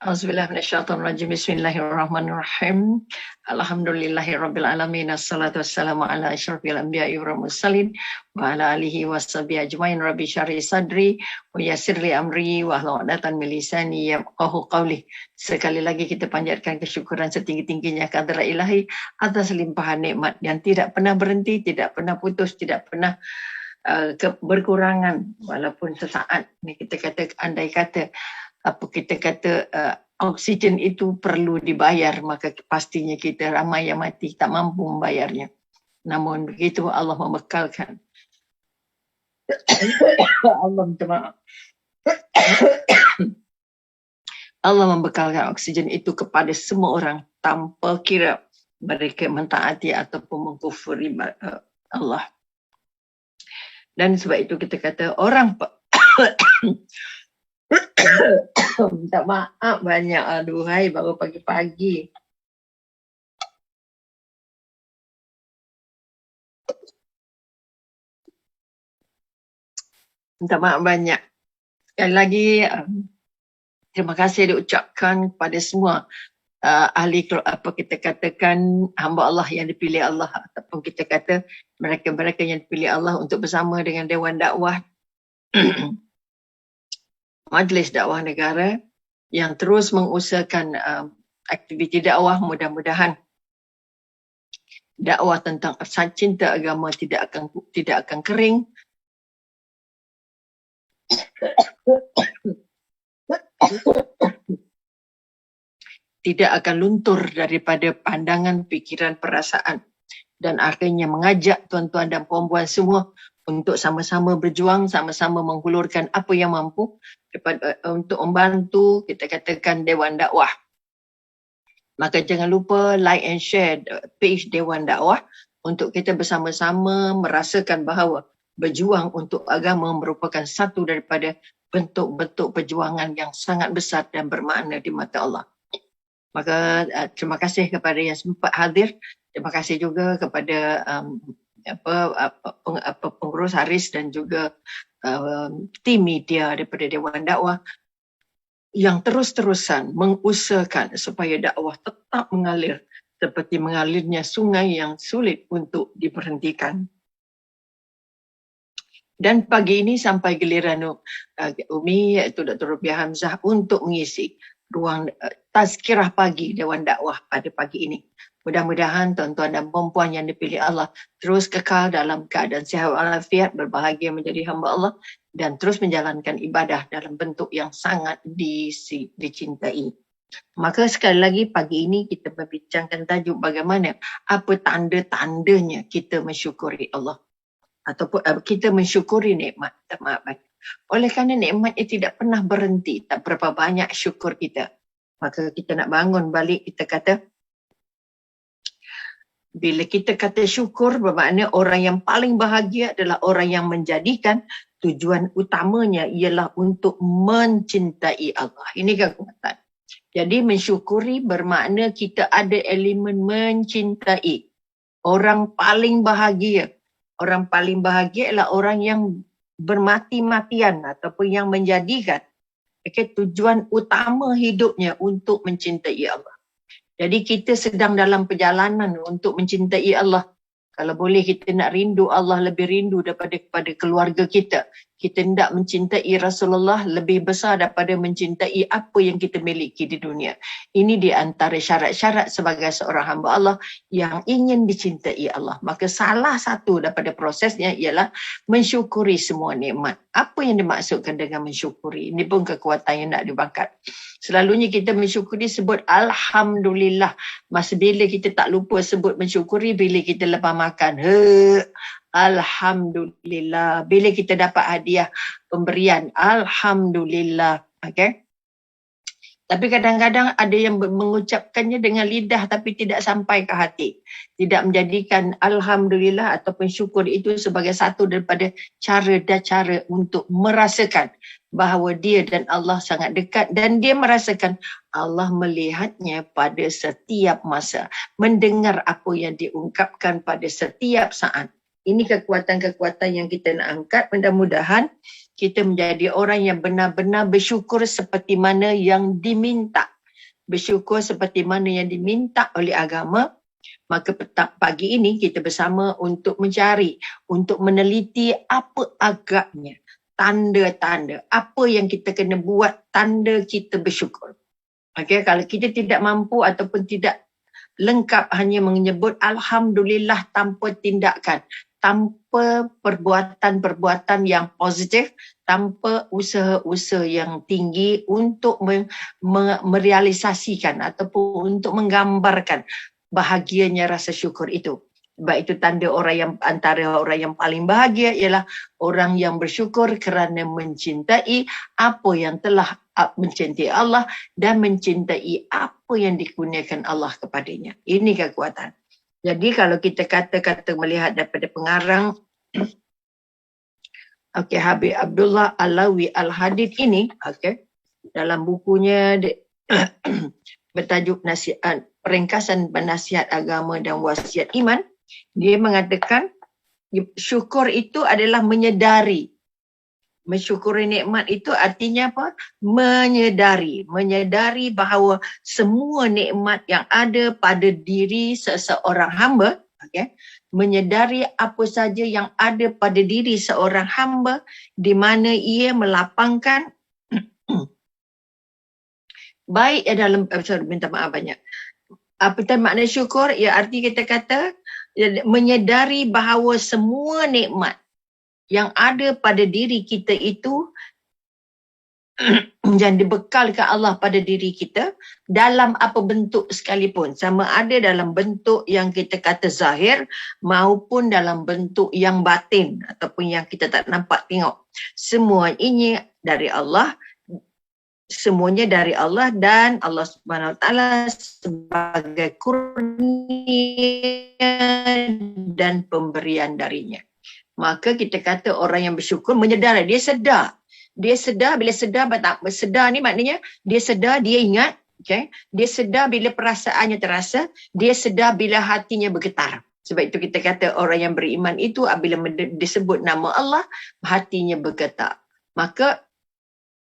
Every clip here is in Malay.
Auzubillahi minasyaitonirrajim. Bismillahirrahmanirrahim. Alhamdulillahirabbil alamin. Assalatu wassalamu ala asyrafil anbiya'i wal mursalin wa ala alihi washabihi ajmain. Rabbi syarih sadri wa yassir li amri wa hlul 'uqdatam min lisani yafqahu qawli. Sekali lagi kita panjatkan kesyukuran setinggi-tingginya kehadrat Ilahi atas limpahan nikmat yang tidak pernah berhenti, tidak pernah putus, tidak pernah berkurangan walaupun sesaat. Ni kita kata, andai kata oksigen itu perlu dibayar, maka pastinya kita ramai yang mati tak mampu membayarnya. Namun begitu Allah membekalkan Allah minta maaf. Allah membekalkan oksigen itu kepada semua orang tanpa kira mereka mentaati ataupun mengkufuri Allah. Dan sebab itu kita kata orang minta maaf banyak, aduhai, baru pagi-pagi. Minta maaf banyak. Sekali lagi, terima kasih diucapkan kepada semua ahli, apa kita katakan, hamba Allah yang dipilih Allah, ataupun kita kata mereka-mereka yang dipilih Allah untuk bersama dengan Dewan Dakwah Majlis Dakwah Negara yang terus mengusahakan aktiviti dakwah. Mudah-mudahan dakwah tentang cinta agama tidak akan kering. Tidak akan luntur daripada pandangan, fikiran, perasaan, dan akhirnya mengajak tuan-tuan dan puan-puan semua untuk sama-sama berjuang, sama-sama menghulurkan apa yang mampu untuk membantu, kita katakan, Dewan Dakwah. Maka jangan lupa like and share page Dewan Dakwah untuk kita bersama-sama merasakan bahawa berjuang untuk agama merupakan satu daripada bentuk-bentuk perjuangan yang sangat besar dan bermakna di mata Allah. Maka terima kasih kepada yang sempat hadir. Terima kasih juga kepada pengurus Haris dan juga tim media daripada Dewan Dakwah yang terus-terusan mengusahakan supaya dakwah tetap mengalir seperti mengalirnya sungai yang sulit untuk diberhentikan. Dan pagi ini sampai giliran Umi, iaitu Dr. Rubiah Hamzah, untuk mengisi ruang tazkirah pagi Dewan Dakwah pada pagi ini. Mudah-mudahan tuan-tuan dan puan-puan yang dipilih Allah terus kekal dalam keadaan sihat walafiat, berbahagia menjadi hamba Allah dan terus menjalankan ibadah dalam bentuk yang sangat dicintai. Maka sekali lagi pagi ini kita membincangkan tajuk bagaimana, apa tanda-tandanya kita mensyukuri Allah ataupun kita mensyukuri nikmat. Oleh kerana nikmat itu tidak pernah berhenti, tak berapa banyak syukur kita. Maka kita nak bangun balik, kita kata, bila kita kata syukur, bermakna orang yang paling bahagia adalah orang yang menjadikan tujuan utamanya ialah untuk mencintai Allah. Ini kekuatan. Jadi mensyukuri bermakna kita ada elemen mencintai. Orang paling bahagia. Orang paling bahagia adalah orang yang bermati-matian ataupun yang menjadikan tujuan utama hidupnya untuk mencintai Allah. Jadi kita sedang dalam perjalanan untuk mencintai Allah. Kalau boleh kita nak rindu Allah lebih rindu daripada kepada keluarga kita. Kita hendak mencintai Rasulullah lebih besar daripada mencintai apa yang kita miliki di dunia. Ini di antara syarat-syarat sebagai seorang hamba Allah yang ingin dicintai Allah. Maka salah satu daripada prosesnya ialah mensyukuri semua nikmat. Apa yang dimaksudkan dengan mensyukuri? Ini pun kekuatan yang nak dibangkat. Selalunya kita mensyukuri sebut Alhamdulillah. Masa bila kita tak lupa sebut mensyukuri bila kita lepas makan. Alhamdulillah. Bila kita dapat hadiah pemberian. Alhamdulillah. Okay? Tapi kadang-kadang ada yang mengucapkannya dengan lidah tapi tidak sampai ke hati. Tidak menjadikan Alhamdulillah ataupun syukur itu sebagai satu daripada cara untuk merasakan bahawa dia dan Allah sangat dekat dan dia merasakan Allah melihatnya pada setiap masa. Mendengar apa yang diungkapkan pada setiap saat. Ini kekuatan-kekuatan yang kita nak angkat. Mudah-mudahan kita menjadi orang yang benar-benar bersyukur seperti mana yang diminta bersyukur seperti mana yang diminta oleh agama, maka pagi ini kita bersama untuk mencari, untuk meneliti apa agaknya, tanda-tanda, apa yang kita kena buat, tanda kita bersyukur. Okay, kalau kita tidak mampu ataupun tidak lengkap hanya menyebut Alhamdulillah tanpa tindakan, tanpa perbuatan-perbuatan yang positif, tanpa usaha-usaha yang tinggi untuk merealisasikan ataupun untuk menggambarkan bahagianya rasa syukur itu. Sebab itu tanda orang yang antara orang yang paling bahagia ialah orang yang bersyukur kerana mencintai apa yang telah mencintai Allah dan mencintai apa yang dikurniakan Allah kepadanya. Ini kekuatan. Jadi kalau kita kata-kata melihat daripada pengarang Habib Abdullah Alawi Al-Hadid ini, dalam bukunya bertajuk nasihat, ringkasan penasihat agama dan wasiat iman, dia mengatakan syukur itu adalah menyedari. Mensyukuri nikmat itu artinya apa? Menyedari bahawa semua nikmat yang ada pada diri seseorang hamba, menyedari apa saja yang ada pada diri seorang hamba di mana ia melapangkan baik dalam minta maaf banyak. Apa makna syukur? Ya, arti kita kata menyedari bahawa semua nikmat yang ada pada diri kita itu yang dibekalkan Allah pada diri kita dalam apa bentuk sekalipun, sama ada dalam bentuk yang kita kata zahir maupun dalam bentuk yang batin ataupun yang kita tak nampak tengok. Semua ini dari Allah, semuanya dari Allah dan Allah Subhanahu Wa Taala sebagai kurnia dan pemberian darinya. Maka kita kata orang yang bersyukur menyedari, dia sedar. Bila sedar, sedar ni maknanya dia sedar, dia ingat, dia sedar bila perasaannya terasa, dia sedar bila hatinya bergetar. Sebab itu kita kata orang yang beriman itu apabila disebut nama Allah, hatinya bergetar. Maka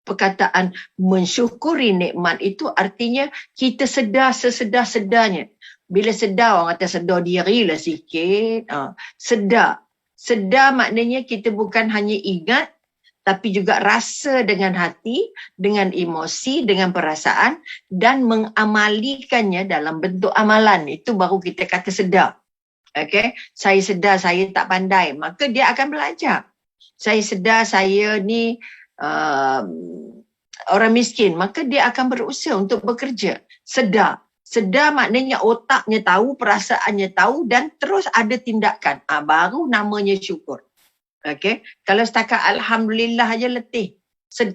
perkataan mensyukuri nikmat itu artinya kita sedar sesedar-sedarnya. Bila sedar, orang kata sedar diri lah sikit. Sedar maknanya kita bukan hanya ingat, tapi juga rasa dengan hati, dengan emosi, dengan perasaan dan mengamalikannya dalam bentuk amalan. Itu baru kita kata sedar. Saya sedar saya tak pandai, maka dia akan belajar. Saya sedar saya ni orang miskin, maka dia akan berusaha untuk bekerja. Sedar maknanya otaknya tahu, perasaannya tahu dan terus ada tindakan. Baru namanya syukur. Kalau setakat Alhamdulillah aja letih,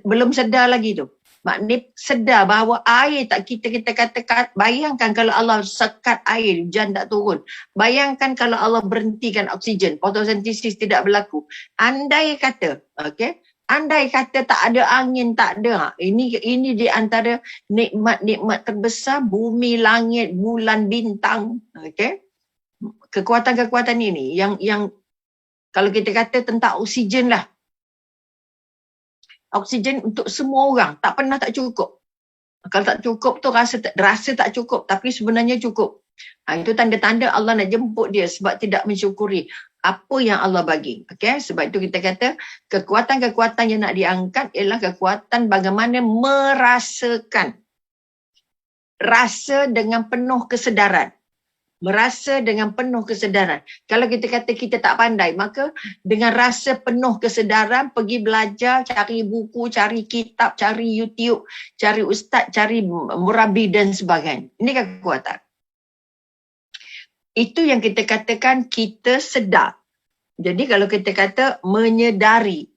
belum sedar lagi tu. Maknanya sedar bahawa air tak kita kata, bayangkan kalau Allah sekat air, hujan tak turun. Bayangkan kalau Allah berhentikan oksigen, fotosintesis tidak berlaku. Andai kata tak ada angin, tak ada. Ini di antara nikmat-nikmat terbesar bumi, langit, bulan, bintang. Kekuatan-kekuatan ini yang kalau kita kata tentang oksigen lah. Oksigen untuk semua orang tak pernah tak cukup. Kalau tak cukup tu rasa tak cukup, tapi sebenarnya cukup. Itu tanda-tanda Allah nak jemput dia sebab tidak mensyukuri apa yang Allah bagi. Sebab itu kita kata kekuatan-kekuatan yang nak diangkat ialah kekuatan bagaimana merasakan. Rasa dengan penuh kesedaran. Merasa dengan penuh kesedaran. Kalau kita kata kita tak pandai, maka dengan rasa penuh kesedaran pergi belajar, cari buku, cari kitab, cari YouTube, cari ustaz, cari murabi dan sebagainya. Ini kekuatan. Itu yang kita katakan kita sedar. Jadi kalau kita kata menyedari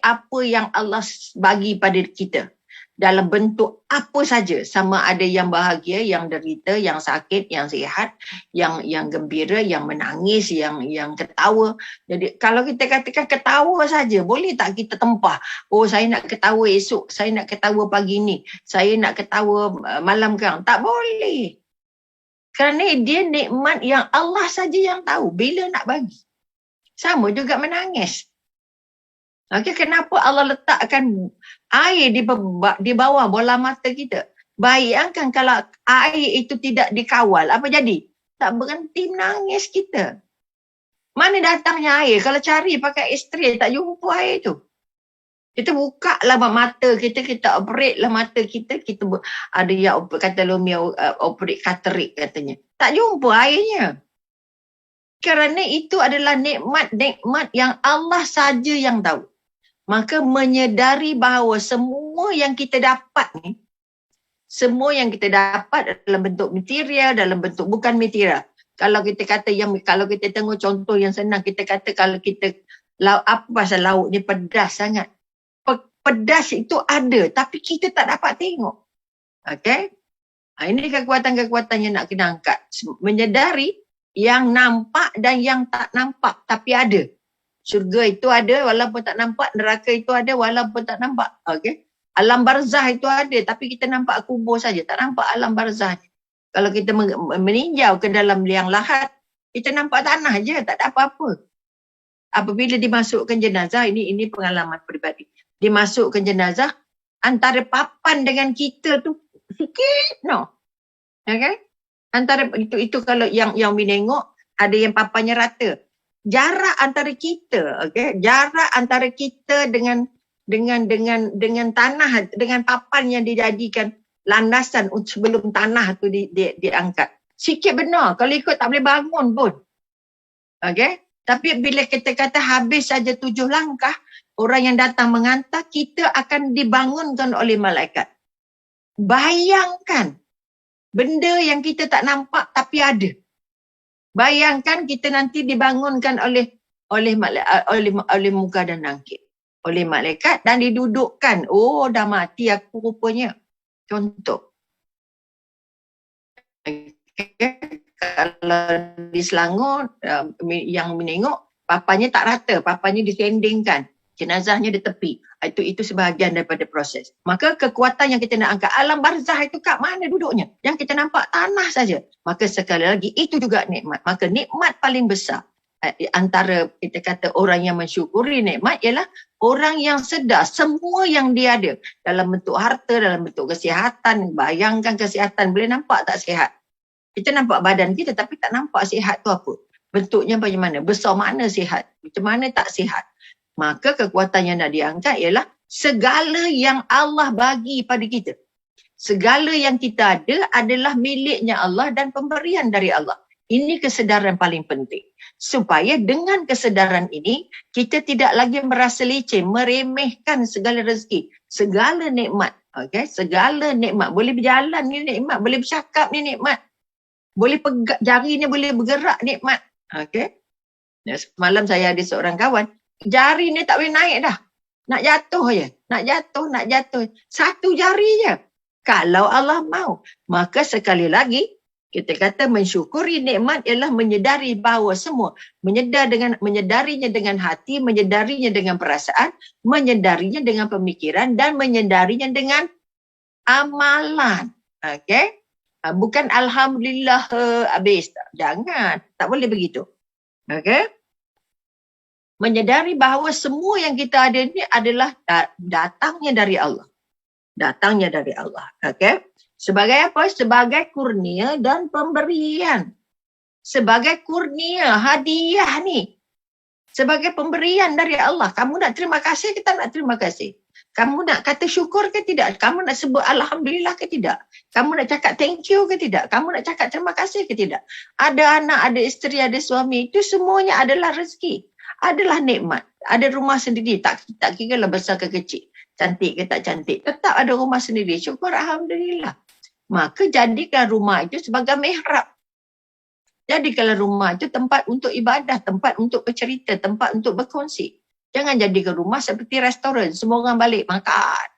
apa yang Allah bagi pada kita dalam bentuk apa saja, sama ada yang bahagia, yang derita, yang sakit, yang sihat, yang gembira, yang menangis, yang ketawa. Jadi kalau kita katakan ketawa saja, boleh tak kita tempah? Oh, saya nak ketawa esok, saya nak ketawa pagi ni, saya nak ketawa malam kan? Tak boleh. Kerana dia nikmat yang Allah saja yang tahu bila nak bagi. Sama juga menangis. Okey, kenapa Allah letakkan air di bawah bola mata kita? Bayangkan kalau air itu tidak dikawal, apa jadi? Tak berhenti menangis kita. Mana datangnya air? Kalau cari pakai isteri, tak jumpa air tu. Kita buka lah mata kita, kita operate lah mata kita, ada yang kata Lumia operate katarik katanya. Tak jumpa airnya. Kerana itu adalah nikmat-nikmat yang Allah saja yang tahu. Maka menyedari bahawa semua yang kita dapat ni, semua yang kita dapat dalam bentuk material, dalam bentuk bukan material. Kalau kita kata kalau kita tengok contoh yang senang, kita kata kalau kita, apa pasal lauk ni pedas sangat. Pedas itu ada, tapi kita tak dapat tengok. Okay? Ini kekuatan-kekuatan yang nak kena angkat. Menyedari yang nampak dan yang tak nampak, tapi ada. Syurga itu ada walaupun tak nampak, neraka itu ada walaupun tak nampak. Okay? Alam barzah itu ada, tapi kita nampak kubur saja, tak nampak alam barzah. Kalau kita meninjau ke dalam liang lahat, kita nampak tanah je, tak ada apa-apa. Apabila dimasukkan jenazah, ini pengalaman peribadi. Dimasukkan jenazah, antara papan dengan kita tu sikit, no. Okay? Antara itu kalau yang menengok, ada yang papannya rata. Jarak antara kita, okay? Jarak antara kita dengan tanah, dengan papan yang dijadikan landasan sebelum tanah tu diangkat. Sikit benar, kalau ikut tak boleh bangun pun. Okay? Tapi bila kita kata habis saja 7 langkah, orang yang datang mengantar, kita akan dibangunkan oleh malaikat. Bayangkan, benda yang kita tak nampak tapi ada. Bayangkan kita nanti dibangunkan oleh muka dan nangkit. Oleh malaikat dan didudukkan. Oh, dah mati aku rupanya. Contoh. Okay. Kalau di Selangor, yang menengok, papanya tak rata, papanya disendingkan, jenazahnya di tepi. Itu sebahagian daripada proses. Maka kekuatan yang kita nak angkat, alam barzah itu kat mana duduknya? Yang kita nampak tanah saja. Maka sekali lagi, itu juga nikmat. Maka nikmat paling besar antara kita kata orang yang mensyukuri nikmat ialah orang yang sedar semua yang dia ada dalam bentuk harta, dalam bentuk kesihatan. Bayangkan kesihatan, boleh nampak tak sihat? Kita nampak badan kita tapi tak nampak sihat tu apa. Bentuknya bagaimana, besar mana sihat, macam mana tak sihat. Maka kekuatan yang nak diangkat ialah segala yang Allah bagi pada kita. Segala yang kita ada adalah miliknya Allah dan pemberian dari Allah. Ini kesedaran paling penting. Supaya dengan kesedaran ini, kita tidak lagi merasa leceh, meremehkan segala rezeki, segala nikmat. Okay? Segala nikmat. Boleh berjalan ni nikmat, boleh bercakap ni nikmat. Boleh pegang, jari ni boleh bergerak, nikmat. Okay. Semalam saya ada seorang kawan, jari ni tak boleh naik dah. Nak jatuh je. Nak jatuh. Satu jari je. Kalau Allah mau. Maka sekali lagi, kita kata mensyukuri nikmat ialah menyedari bahawa semua. Menyedarinya dengan hati, menyedarinya dengan perasaan, menyedarinya dengan pemikiran dan menyedarinya dengan amalan. Okay. Bukan Alhamdulillah habis. Jangan. Tak boleh begitu. Okay? Menyedari bahawa semua yang kita ada ni adalah datangnya dari Allah. Datangnya dari Allah. Okay? Sebagai apa? Sebagai kurnia dan pemberian. Sebagai kurnia, hadiah ni. Sebagai pemberian dari Allah. Kamu nak terima kasih, kita nak terima kasih. Kamu nak kata syukur ke tidak? Kamu nak sebut Alhamdulillah ke tidak? Kamu nak cakap thank you ke tidak? Kamu nak cakap terima kasih ke tidak? Ada anak, ada isteri, ada suami. Itu semuanya adalah rezeki. Adalah nikmat. Ada rumah sendiri. Tak kira lah besar ke kecil. Cantik ke tak cantik. Tetap ada rumah sendiri. Syukur Alhamdulillah. Maka jadikan rumah itu sebagai mihrab. Jadikanlah rumah itu tempat untuk ibadah. Tempat untuk bercerita. Tempat untuk berkongsi. Jangan jadikan rumah seperti restoran. Semua orang balik makan.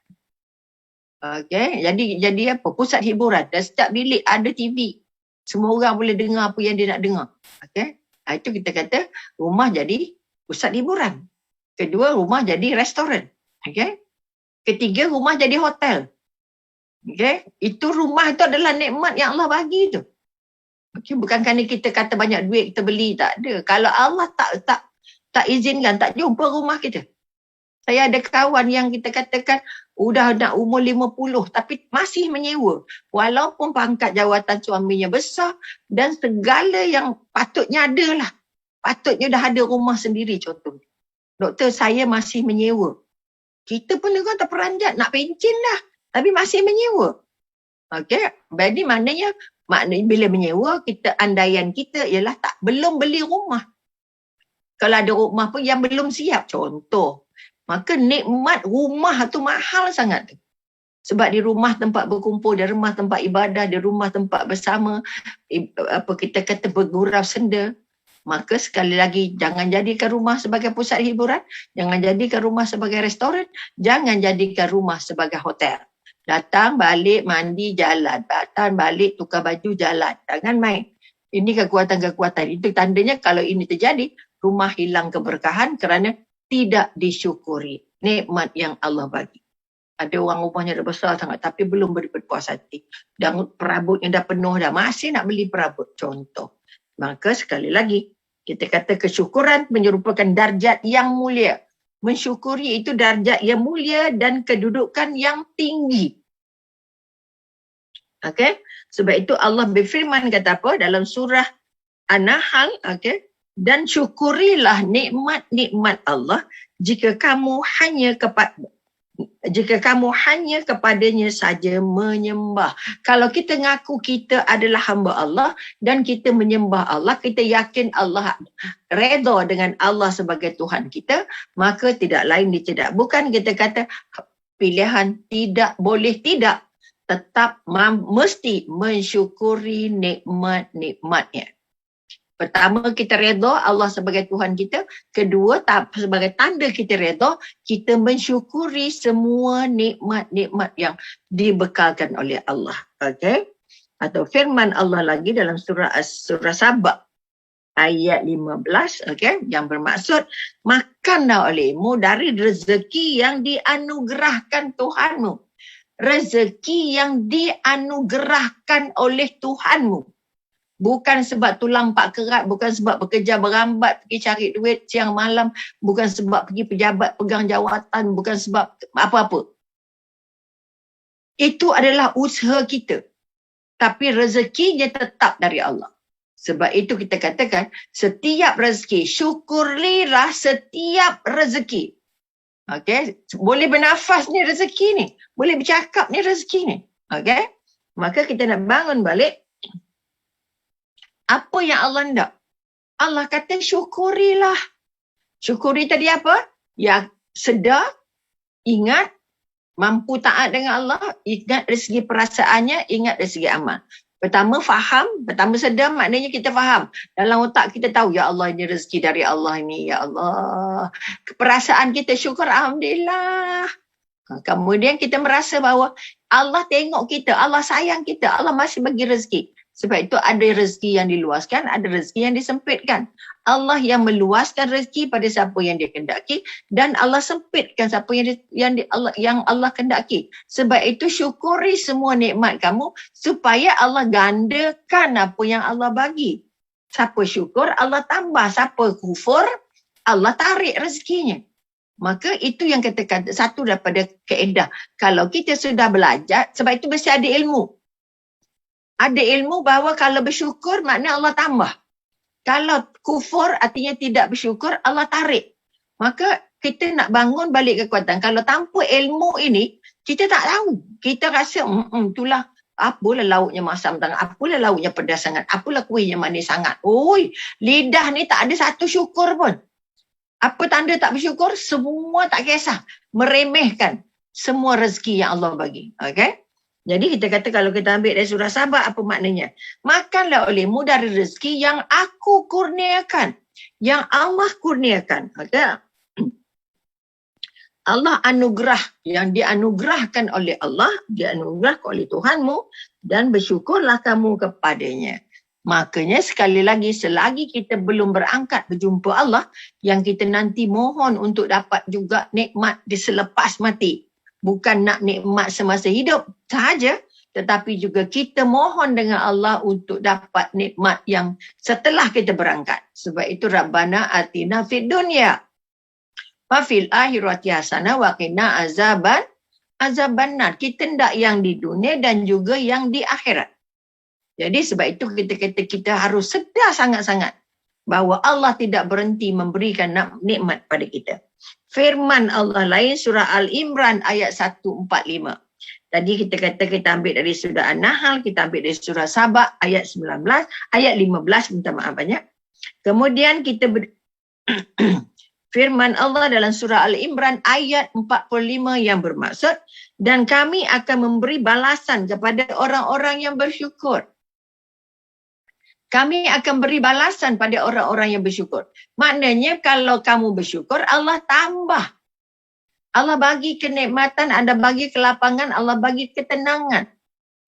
Okay. Jadi apa? Pusat hiburan. Dan setiap bilik ada TV. Semua orang boleh dengar apa yang dia nak dengar. Okay. Itu kita kata rumah jadi pusat hiburan. Kedua, rumah jadi restoran. Okay. Ketiga, rumah jadi hotel. Okay. Itu rumah itu adalah nikmat yang Allah bagi tu. Okay. Bukan kerana kita kata banyak duit kita beli. Tak ada. Kalau Allah tak izinkan, tak jumpa rumah kita. Saya ada kawan yang kita katakan udah nak umur 50 tapi masih menyewa. Walaupun pangkat jawatan suaminya besar dan segala yang patutnya ada lah. Patutnya dah ada rumah sendiri contohnya. Doktor, saya masih menyewa. Kita pun juga terperanjat nak pencen dah. Tapi masih menyewa. Okey, jadi maknanya bila menyewa, andaian kita ialah belum beli rumah. Kalau ada rumah pun yang belum siap, contoh. Maka nikmat rumah tu mahal sangat. Sebab di rumah tempat berkumpul, di rumah tempat ibadah, di rumah tempat bersama, kita kata bergurau senda. Maka sekali lagi, jangan jadikan rumah sebagai pusat hiburan, jangan jadikan rumah sebagai restoran, jangan jadikan rumah sebagai hotel. Datang, balik, mandi, jalan. Datang, balik, tukar baju, jalan. Jangan main. Ini kekuatan-kekuatan. Itu tandanya kalau ini terjadi, rumah hilang keberkahan kerana tidak disyukuri nikmat yang Allah bagi. Ada orang rumahnya dah besar sangat tapi belum berpuas hati. Dan perabotnya dah penuh dah. Masih nak beli perabot. Contoh. Maka sekali lagi, kita kata kesyukuran menyerupakan darjat yang mulia. Mensyukuri itu darjat yang mulia dan kedudukan yang tinggi. Okay? Sebab itu Allah berfirman kata apa? Dalam surah An-Nahl, okay? Dan syukurilah nikmat-nikmat Allah jika kamu hanya kepadanya saja menyembah. Kalau kita ngaku kita adalah hamba Allah dan kita menyembah Allah, kita yakin Allah redha dengan Allah sebagai Tuhan kita, maka tidak lain tidak bukan kita kata pilihan tidak boleh tidak, tetap mesti mensyukuri nikmat-nikmatnya. Pertama, kita redha Allah sebagai Tuhan kita. Kedua, sebagai tanda kita redha, kita mensyukuri semua nikmat-nikmat yang dibekalkan oleh Allah. Okay? Atau firman Allah lagi dalam surah Saba ayat 15, okay? Yang bermaksud, makanlah olehmu dari rezeki yang dianugerahkan Tuhanmu. Rezeki yang dianugerahkan oleh Tuhanmu. Bukan sebab tulang pak kerat, bukan sebab bekerja berambat, pergi cari duit siang malam, bukan sebab pergi pejabat pegang jawatan, bukan sebab apa-apa. Itu adalah usaha kita. Tapi rezekinya tetap dari Allah. Sebab itu kita katakan, setiap rezeki, syukurilah setiap rezeki. Okay? Boleh bernafas ni rezeki ni. Boleh bercakap ni rezeki ni. Okay? Maka kita nak bangun balik, apa yang Allah nak? Allah kata syukurilah. Syukuri tadi apa? Yang sedar, ingat, mampu taat dengan Allah, ingat dari segi perasaannya, ingat dari segi amal. Pertama faham, pertama sedar maknanya kita faham. Dalam otak kita tahu, ya Allah ini rezeki dari Allah ini, ya Allah. Perasaan kita syukur, alhamdulillah. Kemudian kita merasa bahawa Allah tengok kita, Allah sayang kita, Allah masih bagi rezeki. Sebab itu ada rezeki yang diluaskan, ada rezeki yang disempitkan. Allah yang meluaskan rezeki pada siapa yang dia kendaki dan Allah sempitkan siapa yang Allah kendaki. Sebab itu syukuri semua nikmat kamu supaya Allah gandakan apa yang Allah bagi. Siapa syukur, Allah tambah. Siapa kufur, Allah tarik rezekinya. Maka itu yang katakan satu daripada kaedah. Kalau kita sudah belajar, sebab itu mesti ada ilmu. Ada ilmu bahawa kalau bersyukur maknanya Allah tambah. Kalau kufur artinya tidak bersyukur, Allah tarik. Maka kita nak bangun balik kekuatan. Kalau tanpa ilmu ini, kita tak tahu. Kita rasa, itulah apalah lauknya masam sangat, apalah lauknya pedas sangat, apalah kuihnya manis sangat. Oi, lidah ni tak ada satu syukur pun. Apa tanda tak bersyukur? Semua tak kisah. Meremehkan semua rezeki yang Allah bagi. Okay? Jadi kita kata kalau kita ambil dari surah Saba, apa maknanya? Makanlah olehmu dari rezeki yang aku kurniakan. Yang Allah kurniakan. Okay? Allah anugerah. Yang dianugerahkan oleh Allah, dianugerahkan oleh Tuhanmu dan bersyukurlah kamu kepadanya. Makanya sekali lagi, selagi kita belum berangkat berjumpa Allah, yang kita nanti mohon untuk dapat juga nikmat di selepas mati. Bukan nak nikmat semasa hidup sahaja, tetapi juga kita mohon dengan Allah untuk dapat nikmat yang setelah kita berangkat. Sebab itu Rabbana atina fid dunya Wa fil akhirati hasanah wa qina azabannar. Kita hendak yang di dunia dan juga yang di akhirat. Jadi sebab itu kita harus sedar sangat-sangat bahawa Allah tidak berhenti memberikan nikmat pada kita. Firman Allah lain surah Al-Imran ayat 145. Tadi kita kata kita ambil dari surah An-Nahl, kita ambil dari surah Sabah ayat 19, ayat 15, minta maaf banyak. Kemudian kita firman Allah dalam surah Al-Imran ayat 45 yang bermaksud, dan kami akan memberi balasan kepada orang-orang yang bersyukur. Kami akan beri balasan pada orang-orang yang bersyukur. Maknanya kalau kamu bersyukur, Allah tambah. Allah bagi kenikmatan, Allah bagi kelapangan, Allah bagi ketenangan.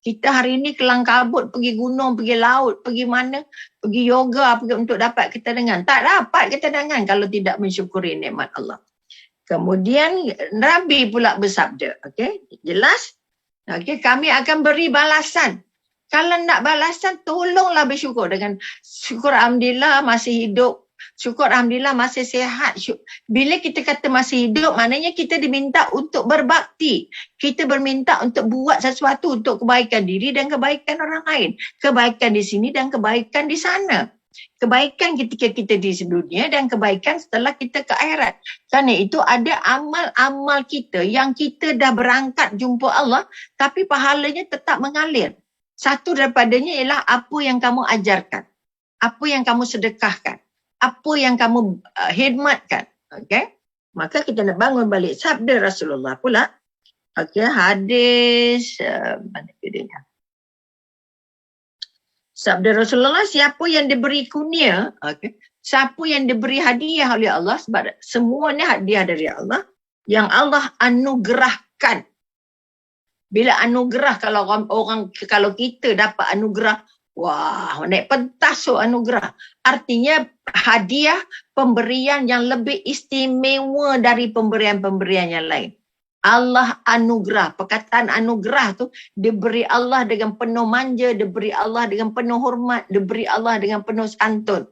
Kita hari ini kelang kabut, pergi gunung, pergi laut, pergi mana, pergi yoga untuk dapat ketenangan. Tak dapat ketenangan kalau tidak mensyukuri nikmat Allah. Kemudian Nabi pula bersabda, okey, jelas? Okey, kami akan beri balasan. Kalau nak balasan, tolonglah bersyukur dengan syukur alhamdulillah masih hidup. Syukur alhamdulillah masih sihat. Bila kita kata masih hidup, maknanya kita diminta untuk berbakti. Kita berminta untuk buat sesuatu untuk kebaikan diri dan kebaikan orang lain. Kebaikan di sini dan kebaikan di sana. Kebaikan ketika kita di dunia dan kebaikan setelah kita ke akhirat. Kerana itu ada amal-amal kita yang kita dah berangkat jumpa Allah, tapi pahalanya tetap mengalir. Satu daripadanya ialah apa yang kamu ajarkan, apa yang kamu sedekahkan, apa yang kamu khidmatkan. Okay? Maka kita nak bangun balik sabda Rasulullah pula. Okay, hadis, mana dia? Sabda Rasulullah, siapa yang diberi kurnia, okay, siapa yang diberi hadiah oleh Allah, sebab semuanya hadiah dari Allah, yang Allah anugerahkan. Bila anugerah, kalau kita dapat anugerah, wah, naik pentas anugerah. Artinya hadiah pemberian yang lebih istimewa dari pemberian-pemberian yang lain. Allah anugerah. Perkataan anugerah tu diberi Allah dengan penuh manja, diberi Allah dengan penuh hormat, diberi Allah dengan penuh santun.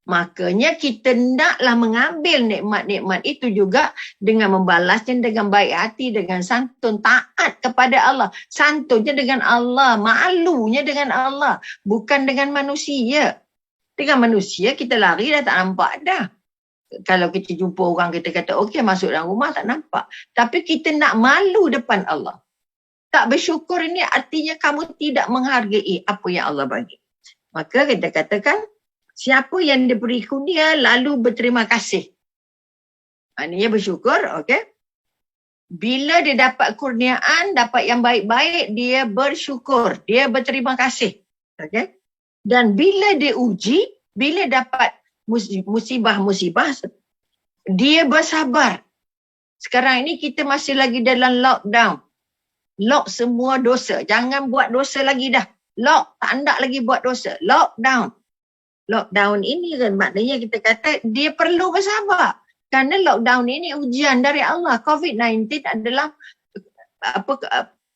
Makanya kita naklah mengambil nikmat-nikmat itu juga dengan membalasnya dengan baik hati, dengan santun, taat kepada Allah. Santunnya dengan Allah, malunya dengan Allah, bukan dengan manusia. Dengan manusia kita lari dah tak nampak dah. Kalau kita jumpa orang, kita kata okey masuk dalam rumah tak nampak. Tapi kita nak malu depan Allah. Tak bersyukur ini artinya kamu tidak menghargai apa yang Allah bagi. Maka kita katakan, siapa yang diberi kurnia lalu berterima kasih. Maknanya bersyukur, okey. Bila dia dapat kurniaan, dapat yang baik-baik, dia bersyukur, dia berterima kasih. Okey. Dan bila dia uji, bila dapat musibah-musibah, dia bersabar. Sekarang ini kita masih lagi dalam lockdown. Lock semua dosa. Jangan buat dosa lagi dah. Lock, tak nak lagi buat dosa. Lockdown. Lockdown ini kan maknanya kita kata dia perlu bersabar. Kerana lockdown ini ujian dari Allah. COVID-19 adalah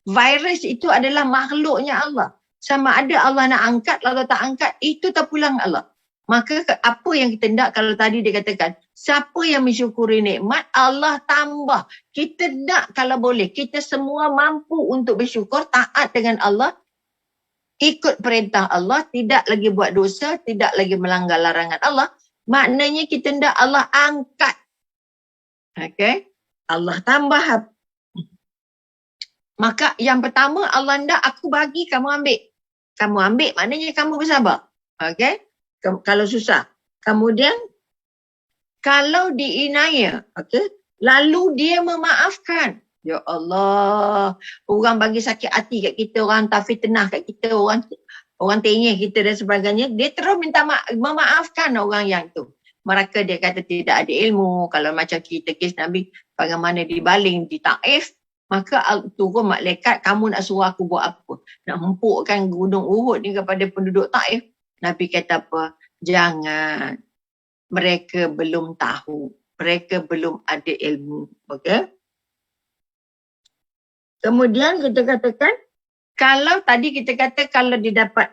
virus itu adalah makhluknya Allah. Sama ada Allah nak angkat, kalau tak angkat, itu terpulang Allah. Maka apa yang kita nak kalau tadi dia katakan, siapa yang mensyukuri nikmat, Allah tambah. Kita nak kalau boleh, kita semua mampu untuk bersyukur, taat dengan Allah, ikut perintah Allah, tidak lagi buat dosa, tidak lagi melanggar larangan Allah. Maknanya kita hendak Allah angkat. Okay? Allah tambah. Maka yang pertama Allah hendak aku bagi, kamu ambil. Kamu ambil maknanya kamu bersabar. Okay? Kalau susah. Kemudian kalau diinaya, okay? Lalu dia memaafkan. Ya Allah, orang bagi sakit hati kat kita, orang hantar fitnah kat kita, orang tengih kita dan sebagainya, dia terus minta memaafkan orang yang tu. Mereka dia kata tidak ada ilmu. Kalau macam kita kes Nabi, bagaimana dibaling, ditaif, maka turun malaikat, kamu nak suruh aku buat apa? Nak hempukkan gunung Uhud ni kepada penduduk Taif. Nabi kata apa? Jangan. Mereka belum tahu. Mereka belum ada ilmu. Okay? Kemudian kita katakan, kalau tadi kita kata kalau didapat,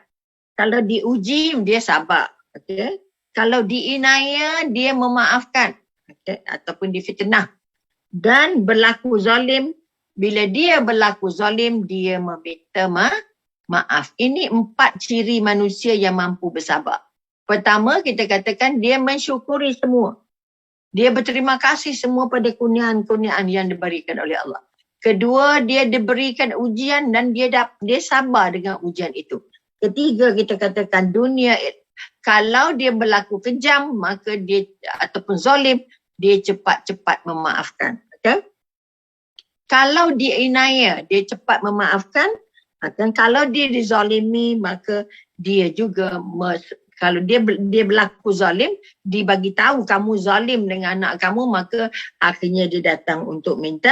kalau diuji dia sabar. Okay? Kalau diinaya dia memaafkan. Okay? Ataupun difitnah. Dan berlaku zalim. Bila dia berlaku zalim, dia meminta maaf. Ini 4 ciri manusia yang mampu bersabar. Pertama, kita katakan dia mensyukuri semua. Dia berterima kasih semua pada kurniaan-kurniaan yang diberikan oleh Allah. Kedua, dia diberikan ujian dan dia sabar dengan ujian itu. Ketiga, kita katakan dunia, kalau dia berlaku kejam, maka dia ataupun zalim, dia cepat-cepat memaafkan. Okay? Kalau dia inaya, dia cepat memaafkan. Dan kalau dia dizalimi, maka dia juga kalau dia berlaku zalim, dibagi tahu kamu zalim dengan anak kamu, maka akhirnya dia datang untuk meminta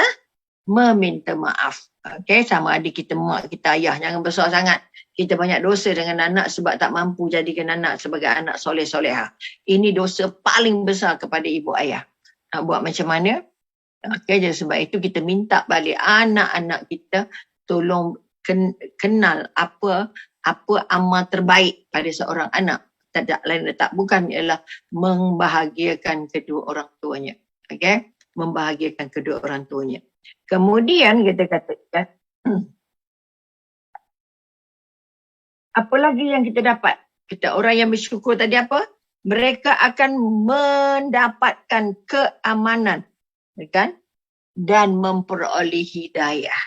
maaf. Okay, sama adik kita, mak kita, ayah, jangan besar sangat. Kita banyak dosa dengan anak sebab tak mampu jadikan anak sebagai anak soleh-solehah. Ini dosa paling besar kepada ibu ayah. Nak buat macam mana? Okay, jadi sebab itu kita minta balik anak-anak kita tolong kenal apa amal terbaik pada seorang anak. Tak lain tak bukan ialah membahagiakan kedua orang tuanya. Okay? Membahagiakan kedua orang tuanya. Kemudian kita katakan, apa lagi yang kita dapat? Kita orang yang bersyukur tadi apa? Mereka akan mendapatkan keamanan, kan? Dan memperoleh hidayah.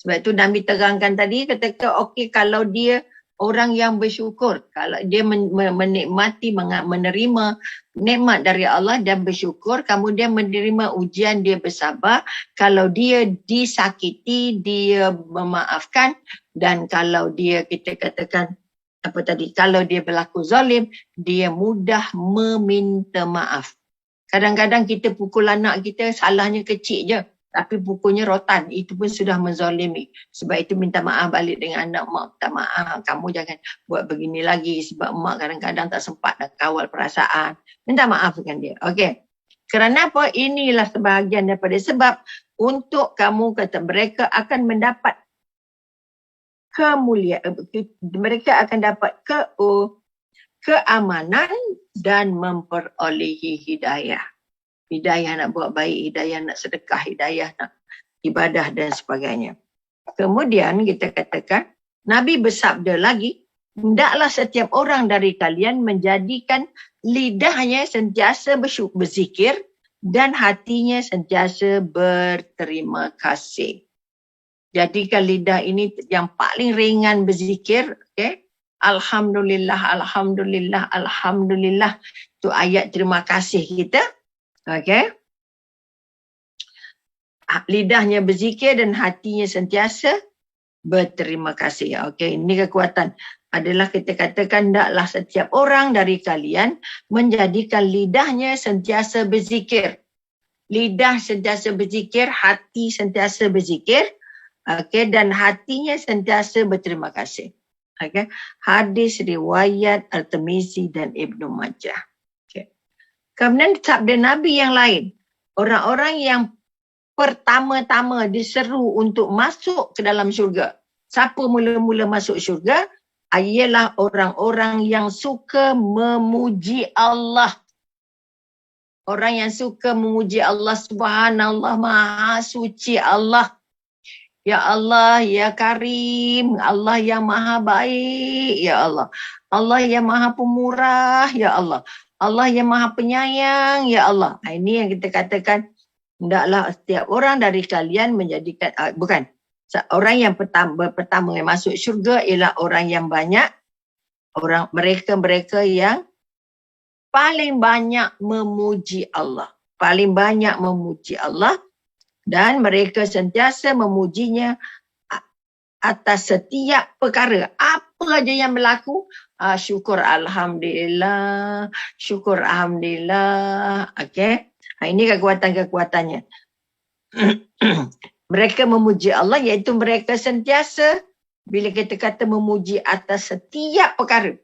Sebab itu Nabi terangkan tadi, kata okey kalau dia orang yang bersyukur, kalau dia menikmati, menerima nikmat dari Allah dan bersyukur, kemudian menerima ujian, dia bersabar. Kalau dia disakiti, dia memaafkan. Dan kalau dia, kita katakan, apa tadi, kalau dia berlaku zalim, dia mudah meminta maaf. Kadang-kadang kita pukul anak kita, salahnya kecil je. Tapi pukulnya rotan, itu pun sudah menzalimi. Sebab itu minta maaf balik dengan anak, mak minta maaf, kamu jangan buat begini lagi sebab mak kadang-kadang tak sempat nak kawal perasaan. Minta maaf dengan dia. Okey. Kerana apa? Inilah sebahagian daripada sebab untuk kamu kata mereka akan mendapat kemuliaan, mereka akan dapat keamanan dan memperolehi hidayah. Hidayah nak buat baik, hidayah nak sedekah, hidayah nak ibadah dan sebagainya. Kemudian kita katakan, Nabi bersabda lagi, hendaklah setiap orang dari kalian menjadikan lidahnya sentiasa berzikir dan hatinya sentiasa berterima kasih. Jadikan lidah ini yang paling ringan berzikir. Okay? Alhamdulillah, Alhamdulillah, Alhamdulillah. Itu ayat terima kasih kita. Okay. Lidahnya berzikir dan hatinya sentiasa berterima kasih. Okay. Ini kekuatan. Adalah kita katakan hendaklah setiap orang dari kalian menjadikan lidahnya sentiasa berzikir. Lidah sentiasa berzikir, hati sentiasa berzikir. Okay. Dan hatinya sentiasa berterima kasih. Okay. Hadis riwayat At-Tirmizi dan Ibnu Majah. Kemudian sabda Nabi yang lain, orang-orang yang pertama-tama diseru untuk masuk ke dalam syurga. Siapa mula-mula masuk syurga? Ialah orang-orang yang suka memuji Allah. Orang yang suka memuji Allah, subhanallah, maha suci Allah. Ya Allah, ya Karim, Allah yang maha baik, ya Allah. Allah yang maha pemurah, ya Allah. Allah yang maha penyayang, ya Allah. Ini yang kita katakan, hendaklah setiap orang dari kalian menjadikan, bukan, orang yang pertama yang masuk syurga ialah orang yang banyak, mereka yang paling banyak memuji Allah. Paling banyak memuji Allah dan mereka sentiasa memujinya atas setiap perkara. Apa aja yang berlaku, syukur Alhamdulillah, syukur Alhamdulillah. Okay. Ini kekuatan-kekuatannya. Mereka memuji Allah iaitu mereka sentiasa, bila kita kata memuji atas setiap perkara.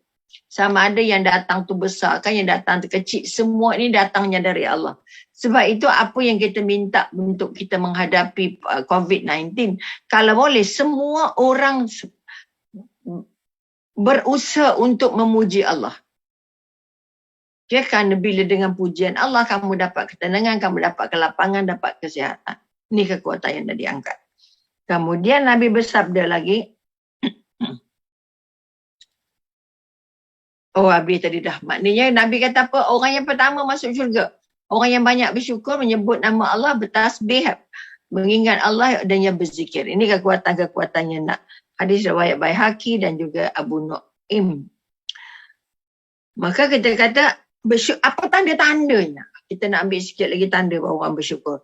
Sama ada yang datang tu besar kan, yang datang tu kecil, semua ini datangnya dari Allah. Sebab itu apa yang kita minta untuk kita menghadapi COVID-19. Kalau boleh semua orang berusaha untuk memuji Allah. Okay, kerana bila dengan pujian Allah, kamu dapat ketenangan, kamu dapat kelapangan, dapat kesihatan. Ini kekuatan yang dah diangkat. Kemudian Nabi bersabda lagi, oh habis tadi dah. Maknanya Nabi kata apa? Orang yang pertama masuk syurga. Orang yang banyak bersyukur, menyebut nama Allah, bertasbih, mengingat Allah dan yang berzikir. Ini kekuatan-kekuatan yang nak. Hadis riwayat Baihaqi dan juga Abu Nu'aim. Maka kita kata, apa tanda-tandanya? Kita nak ambil sikit lagi tanda bahawa orang bersyukur.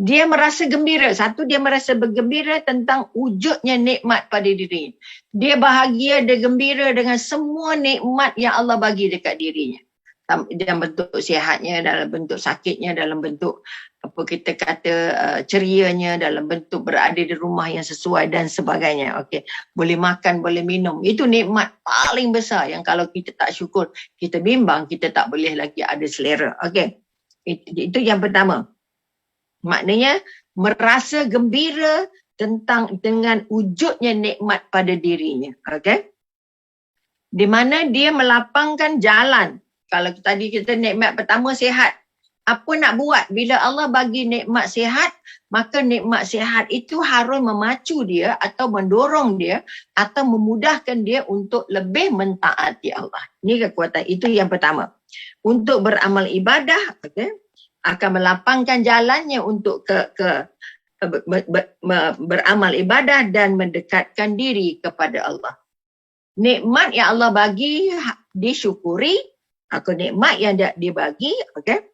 Dia merasa gembira. Satu, dia merasa bergembira tentang wujudnya nikmat pada dirinya. Dia bahagia, dia gembira dengan semua nikmat yang Allah bagi dekat dirinya. Dalam bentuk sihatnya, dalam bentuk sakitnya, dalam bentuk apa kita kata cerianya, dalam bentuk berada di rumah yang sesuai dan sebagainya. Okey, boleh makan, boleh minum. Itu nikmat paling besar yang kalau kita tak syukur, kita bimbang, kita tak boleh lagi ada selera. Okey. Itu yang pertama. Maknanya merasa gembira dengan wujudnya nikmat pada dirinya. Okey. Di mana dia melapangkan jalan. Kalau tadi kita nikmat pertama sihat. Apa nak buat? Bila Allah bagi nikmat sihat, maka nikmat sihat itu harus memacu dia atau mendorong dia atau memudahkan dia untuk lebih mentaati Allah. Ini kekuatan. Itu yang pertama. Untuk beramal ibadah, okay, akan melapangkan jalannya untuk beramal ibadah dan mendekatkan diri kepada Allah. Nikmat yang Allah bagi disyukuri, atau nikmat yang dibagi, okay,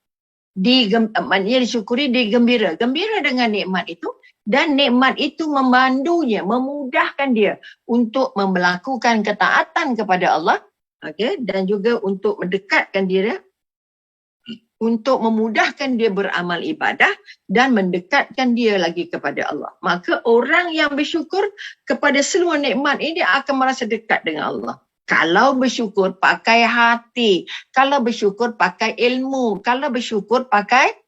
maknanya disyukuri, digembira. Gembira dengan nikmat itu dan nikmat itu membantunya, memudahkan dia untuk melakukan ketaatan kepada Allah, okay, dan juga untuk mendekatkan diri, untuk memudahkan dia beramal ibadah dan mendekatkan dia lagi kepada Allah. Maka orang yang bersyukur kepada seluruh nikmat ini akan merasa dekat dengan Allah. Kalau bersyukur pakai hati, kalau bersyukur pakai ilmu, kalau bersyukur pakai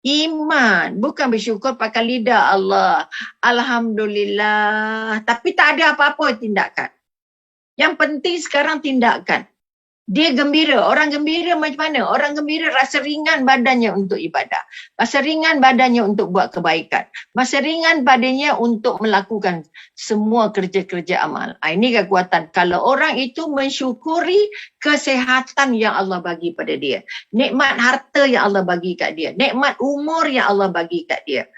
iman, bukan bersyukur pakai lidah Allah. Alhamdulillah. Tapi tak ada apa-apa tindakan. Yang penting sekarang tindakan. Dia gembira. Orang gembira macam mana? Orang gembira rasa ringan badannya untuk ibadah. Rasa ringan badannya untuk buat kebaikan. Rasa ringan badannya untuk melakukan semua kerja-kerja amal. Ini kekuatan. Kalau orang itu mensyukuri kesehatan yang Allah bagi pada dia. Nikmat harta yang Allah bagi kat dia. Nikmat umur yang Allah bagi kat dia.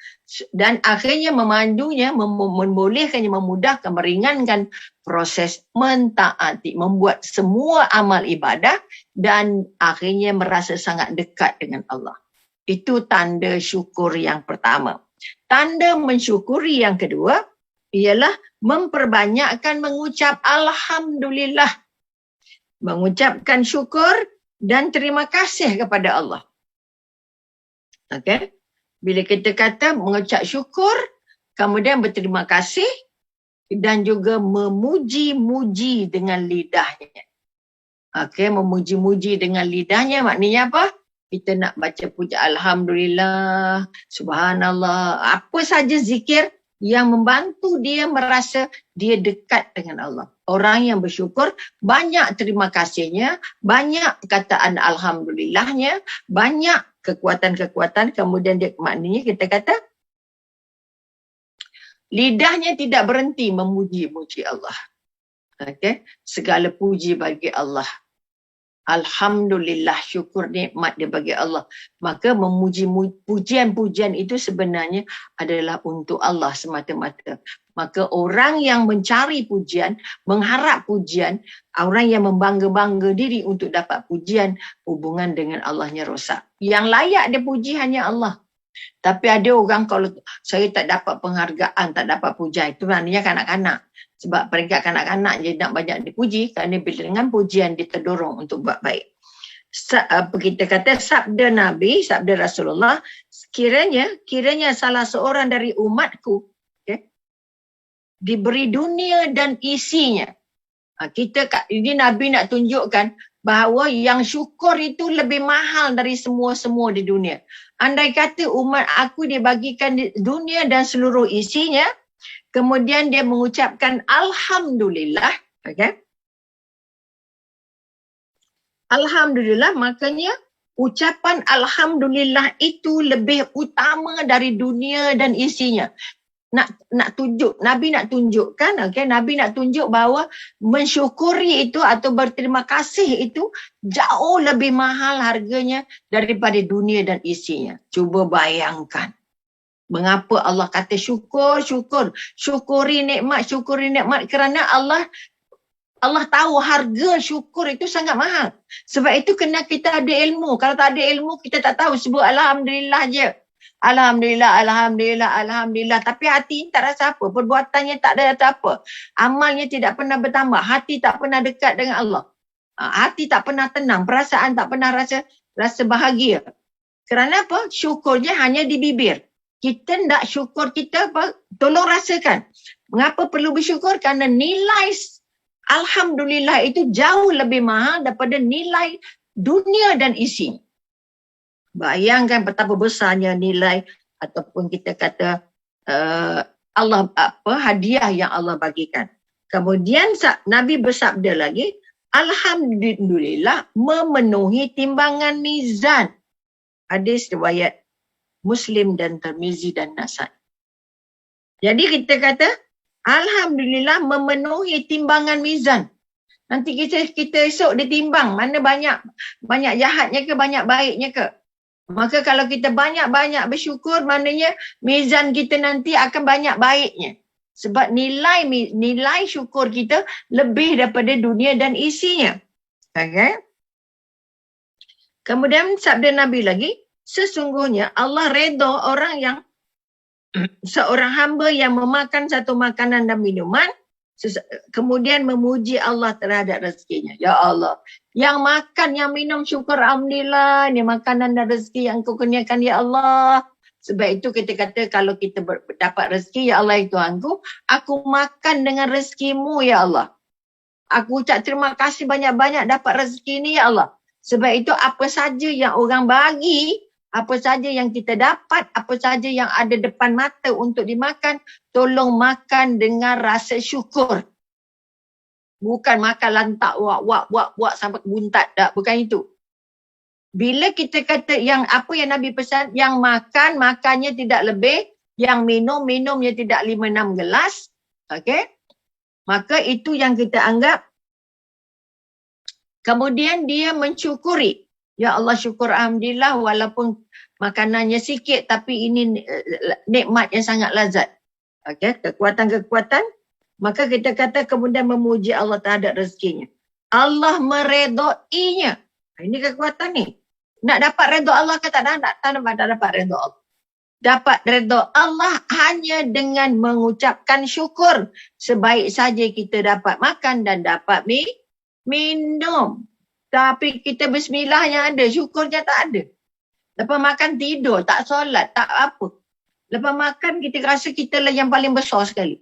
Dan akhirnya memandunya, membolehkannya, memudahkan, meringankan proses mentaati, membuat semua amal ibadah dan akhirnya merasa sangat dekat dengan Allah. Itu tanda syukur yang pertama. Tanda mensyukuri yang kedua ialah memperbanyakkan mengucap Alhamdulillah. Mengucapkan syukur dan terima kasih kepada Allah. Okey? Bila kita kata mengucap syukur, kemudian berterima kasih dan juga memuji-muji dengan lidahnya. Okey, memuji-muji dengan lidahnya maknanya apa? Kita nak baca puja Alhamdulillah, Subhanallah, apa saja zikir yang membantu dia merasa dia dekat dengan Allah. Orang yang bersyukur, banyak terima kasihnya, banyak kataan Alhamdulillahnya, banyak kekuatan-kekuatan, kemudian dia maknanya kita kata lidahnya tidak berhenti memuji-muji Allah. Okay? Segala puji bagi Allah. Alhamdulillah, syukur nikmat dia bagi Allah. Maka memuji pujian-pujian itu sebenarnya adalah untuk Allah semata-mata. Maka orang yang mencari pujian, mengharap pujian, orang yang membangga-bangga diri untuk dapat pujian, hubungan dengan Allahnya rosak. Yang layak dia puji hanya Allah. Tapi ada orang kalau saya tak dapat penghargaan, tak dapat pujian, itu maknanya kanak-kanak. Sebab peringkat kanak-kanak je nak banyak dipuji kerana bila dengan pujian dia terdorong untuk buat baik. Kita kata sabda Nabi, sabda Rasulullah, kiranya salah seorang dari umatku, okay, diberi dunia dan isinya. Ini Nabi nak tunjukkan bahawa yang syukur itu lebih mahal dari semua-semua di dunia. Andai kata umat aku dibagikan dunia dan seluruh isinya, kemudian dia mengucapkan Alhamdulillah, okay? Alhamdulillah, makanya ucapan Alhamdulillah itu lebih utama dari dunia dan isinya. Nak tunjuk, Nabi nak tunjukkan, Nabi nak tunjuk bahawa mensyukuri itu atau berterima kasih itu jauh lebih mahal harganya daripada dunia dan isinya. Cuba bayangkan. Mengapa Allah kata syukur, syukuri nikmat kerana Allah tahu harga syukur itu sangat mahal. Sebab itu kena kita ada ilmu. Kalau tak ada ilmu, kita tak tahu sebut Alhamdulillah je. Alhamdulillah. Tapi hati tak rasa apa. Perbuatannya tak ada apa. Amalnya tidak pernah bertambah. Hati tak pernah dekat dengan Allah. Hati tak pernah tenang. Perasaan tak pernah rasa bahagia. Kerana apa? Syukurnya hanya di bibir. Kita tak syukur, kita apa? Tolong rasakan. Mengapa perlu bersyukur? Kerana nilai Alhamdulillah itu jauh lebih mahal daripada nilai dunia dan isinya. Bayangkan betapa besarnya nilai ataupun kita kata Allah hadiah yang Allah bagikan. Kemudian Nabi bersabda lagi, Alhamdulillah memenuhi timbangan mizan. Hadis riwayat Muslim dan Tirmizi dan Nasai. Jadi kita kata Alhamdulillah memenuhi timbangan mizan. Nanti kita esok ditimbang mana banyak jahatnya ke banyak baiknya ke. Maka kalau kita banyak-banyak bersyukur, maknanya mizan kita nanti akan banyak baiknya. Sebab nilai syukur kita lebih daripada dunia dan isinya. Okay? Kemudian sabda Nabi lagi, sesungguhnya Allah redha orang yang seorang hamba yang memakan satu makanan dan minuman, kemudian memuji Allah terhadap rezekinya. Ya Allah, yang makan, yang minum syukur Alhamdulillah, ini makanan dan rezeki yang kau kurniakan ya Allah. Sebab itu kita kata kalau kita dapat rezeki, ya Allah itu aku makan dengan rezekimu ya Allah. Aku ucap terima kasih banyak-banyak dapat rezeki ini ya Allah. Sebab itu apa saja yang orang bagi, apa saja yang kita dapat, apa saja yang ada depan mata untuk dimakan, tolong makan dengan rasa syukur. Bukan makan lantak, wak sampai buntat. Tak, bukan itu. Bila kita kata yang apa yang Nabi pesan, yang makannya tidak lebih, yang minumnya tidak 5-6 gelas, okay? Maka itu yang kita anggap. Kemudian dia mensyukuri. Ya Allah syukur Alhamdulillah walaupun makanannya sikit tapi ini nikmat yang sangat lazat. Okay? Kekuatan-kekuatan. Maka kita kata kemudian memuji Allah terhadap rezekinya. Allah meredainya. Ini kekuatan ni. Nak dapat redha Allah ke tak dapat redha Allah. Dapat redha Allah hanya dengan mengucapkan syukur. Sebaik saja kita dapat makan dan dapat minum. Tapi kita bismillah yang ada, syukurnya tak ada. Lepas makan tidur, tak solat, tak apa. Lepas makan kita rasa kita lah yang paling besar sekali.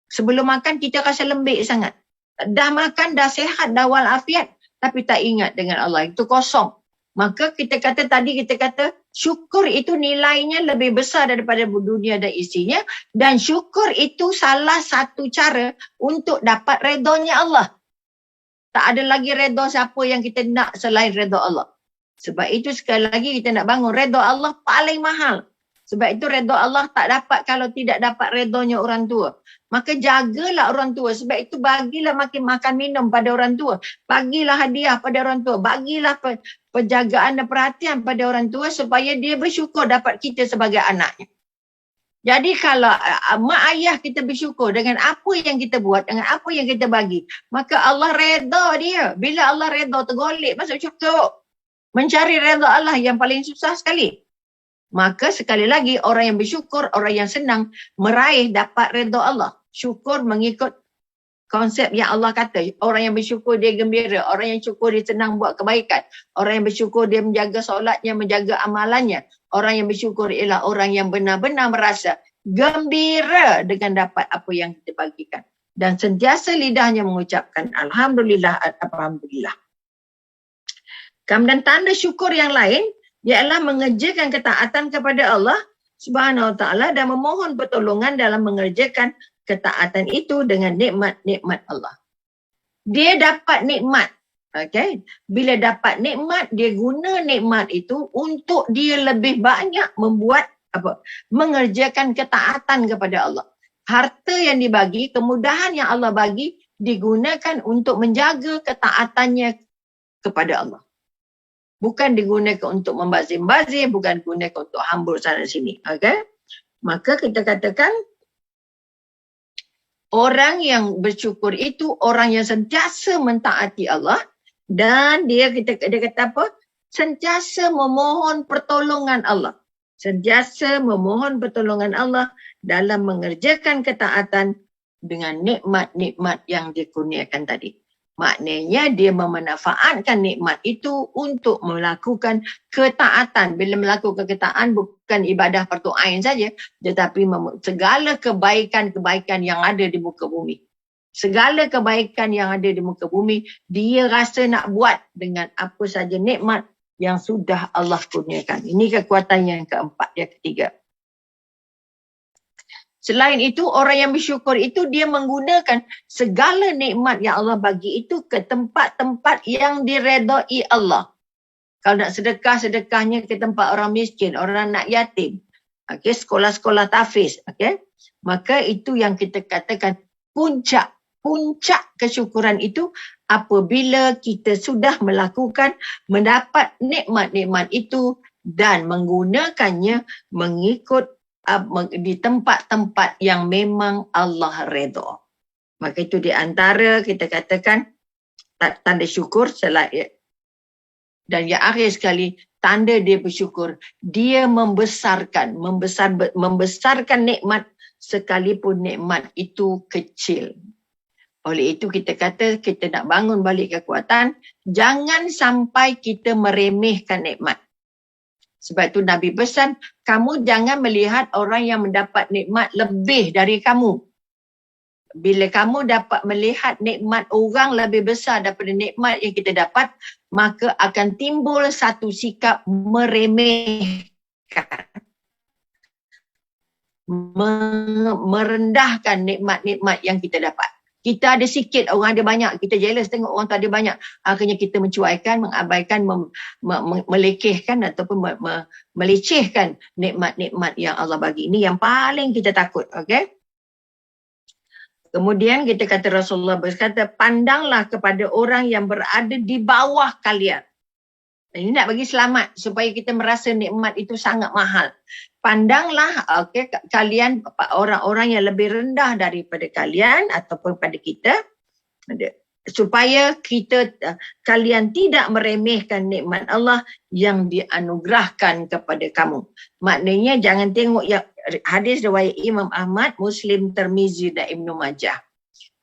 Sebelum makan kita rasa lembik sangat. Dah makan, dah sihat, dah walafiat. Tapi tak ingat dengan Allah, itu kosong. Maka kita kata syukur itu nilainya lebih besar daripada dunia dan isinya. Dan syukur itu salah satu cara untuk dapat redanya Allah. Tak ada lagi redha siapa yang kita nak selain redha Allah. Sebab itu sekali lagi kita nak bangun redha Allah paling mahal. Sebab itu redha Allah tak dapat kalau tidak dapat redanya orang tua. Maka jagalah orang tua. Sebab itu bagilah makan minum pada orang tua. Bagilah hadiah pada orang tua. Bagilah penjagaan dan perhatian pada orang tua supaya dia bersyukur dapat kita sebagai anaknya. Jadi kalau mak ayah kita bersyukur dengan apa yang kita buat, dengan apa yang kita bagi, maka Allah redha dia. Bila Allah redha, tergolek masuk syurga. Mencari redha Allah yang paling susah sekali. Maka sekali lagi orang yang bersyukur, orang yang senang meraih dapat redha Allah. Syukur mengikut konsep yang Allah kata. Orang yang bersyukur dia gembira, orang yang syukur dia senang buat kebaikan. Orang yang bersyukur dia menjaga solatnya, menjaga amalannya. Orang yang bersyukur ialah orang yang benar-benar merasa gembira dengan dapat apa yang kita bagikan. Dan sentiasa lidahnya mengucapkan Alhamdulillah, Alhamdulillah. Kemudian tanda syukur yang lain ialah mengerjakan ketaatan kepada Allah Subhanahu Wa Taala dan memohon pertolongan dalam mengerjakan ketaatan itu dengan nikmat-nikmat Allah. Dia dapat nikmat. Okay? Bila dapat nikmat, dia guna nikmat itu untuk dia lebih banyak membuat apa? Mengerjakan ketaatan kepada Allah. Harta yang dibagi, kemudahan yang Allah bagi digunakan untuk menjaga ketaatannya kepada Allah. Bukan digunakan untuk membazir-bazir, bukan digunakan untuk hambur sana sini. Okay? Maka kita katakan orang yang bersyukur itu orang yang sentiasa mentaati Allah dan dia kata apa? Sentiasa memohon pertolongan Allah. Sentiasa memohon pertolongan Allah dalam mengerjakan ketaatan dengan nikmat-nikmat yang dikurniakan tadi. Maknanya dia memanfaatkan nikmat itu untuk melakukan ketaatan. Bila melakukan ketaatan bukan ibadah fardu ain saja, tetapi segala kebaikan-kebaikan yang ada di muka bumi. Segala kebaikan yang ada di muka bumi, dia rasa nak buat dengan apa saja nikmat yang sudah Allah kurniakan. Ini kekuatan yang keempat, yang ketiga. Selain itu, orang yang bersyukur itu dia menggunakan segala nikmat yang Allah bagi itu ke tempat-tempat yang diredai Allah. Kalau nak sedekah, sedekahnya ke tempat orang miskin, orang anak yatim. Okay, sekolah-sekolah tahfiz. Okay? Maka itu yang kita katakan puncak kesyukuran itu apabila kita sudah mendapat nikmat-nikmat itu dan menggunakannya mengikut di tempat-tempat yang memang Allah redha. Maka itu di antara kita katakan tanda syukur dan yang akhir sekali tanda dia bersyukur, dia membesarkan nikmat sekalipun nikmat itu kecil. Oleh itu kita kata kita nak bangun balik kekuatan, jangan sampai kita meremehkan nikmat. Sebab itu Nabi pesan, kamu jangan melihat orang yang mendapat nikmat lebih dari kamu. Bila kamu dapat melihat nikmat orang lebih besar daripada nikmat yang kita dapat, maka akan timbul satu sikap meremehkan. Merendahkan nikmat-nikmat yang kita dapat. Kita ada sikit, orang ada banyak. Kita jealous tengok orang tu ada banyak. Akhirnya kita mencuaikan, mengabaikan, melekehkan ataupun melecehkan nikmat-nikmat yang Allah bagi. Ini yang paling kita takut. Okay? Kemudian kita kata Rasulullah berkata, pandanglah kepada orang yang berada di bawah kalian. Ini nak bagi selamat supaya kita merasa nikmat itu sangat mahal. Pandanglah kalian orang-orang yang lebih rendah daripada kalian ataupun pada kita supaya kalian tidak meremehkan nikmat Allah yang dianugerahkan kepada kamu. Maknanya jangan tengok hadis riwayat Imam Ahmad, Muslim, Tirmizi dan Ibnu Majah.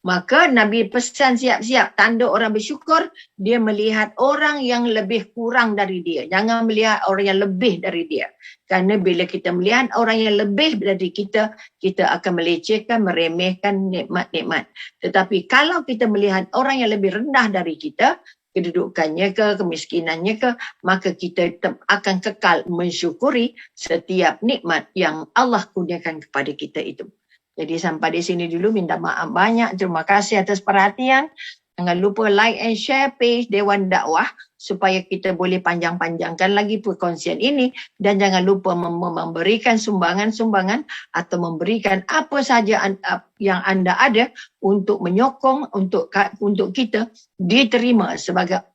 Maka Nabi pesan siap-siap tanda orang bersyukur, dia melihat orang yang lebih kurang dari dia. Jangan melihat orang yang lebih dari dia. Kerana bila kita melihat orang yang lebih dari kita, kita akan melecehkan, meremehkan nikmat-nikmat. Tetapi kalau kita melihat orang yang lebih rendah dari kita, kedudukannya ke, kemiskinannya ke, maka kita akan kekal mensyukuri setiap nikmat yang Allah kurniakan kepada kita itu. Jadi sampai di sini dulu, minta maaf banyak. Terima kasih atas perhatian. Jangan lupa like and share page Dewan Dakwah supaya kita boleh panjang-panjangkan lagi perkongsian ini. Dan jangan lupa memberikan sumbangan-sumbangan atau memberikan apa saja yang anda ada untuk menyokong untuk kita diterima sebagai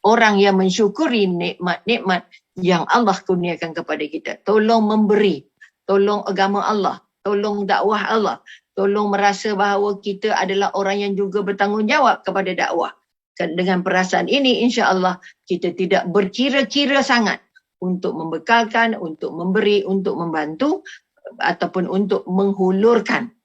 orang yang mensyukuri nikmat-nikmat yang Allah kurniakan kepada kita. Tolong memberi, tolong agama Allah, tolong dakwah Allah, tolong merasa bahawa kita adalah orang yang juga bertanggungjawab kepada dakwah. Dengan perasaan ini, insya-Allah kita tidak berkira-kira sangat untuk membekalkan, untuk memberi, untuk membantu ataupun untuk menghulurkan.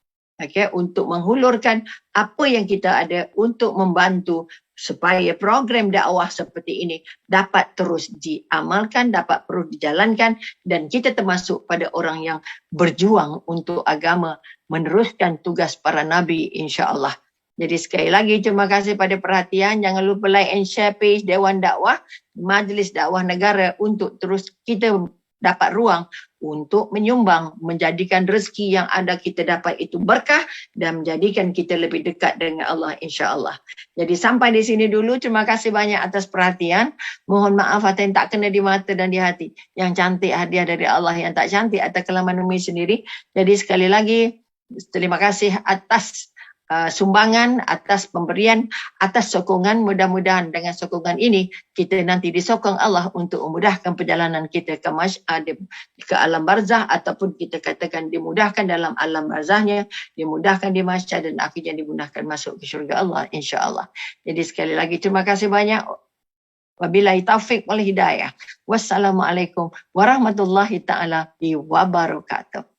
Okay, untuk menghulurkan apa yang kita ada untuk membantu supaya program dakwah seperti ini dapat terus diamalkan, dapat terus dijalankan dan kita termasuk pada orang yang berjuang untuk agama, meneruskan tugas para nabi insya-Allah. Jadi sekali lagi terima kasih pada perhatian. Jangan lupa like and share page Dewan Dakwah, Majlis Dakwah Negara untuk terus kita dapat ruang untuk menyumbang, menjadikan rezeki yang ada kita dapat itu berkah dan menjadikan kita lebih dekat dengan Allah, insya-Allah. Jadi sampai di sini dulu. Terima kasih banyak atas perhatian. Mohon maaf apa yang tak kena di mata dan di hati. Yang cantik hadiah dari Allah, yang tak cantik atas kelemahan Umi sendiri. Jadi sekali lagi terima kasih atas sumbangan, atas pemberian, atas sokongan. Mudah-mudahan dengan sokongan ini kita nanti disokong Allah untuk memudahkan perjalanan kita ke alam barzah, ataupun kita katakan dimudahkan dalam alam barzahnya, dimudahkan di mahsyar, dan akhirnya dimudahkan masuk ke syurga Allah, insya-Allah. Jadi sekali lagi terima kasih banyak. Wabillahi taufik wal hidayah. Wassalamualaikum warahmatullahi taala wabarakatuh.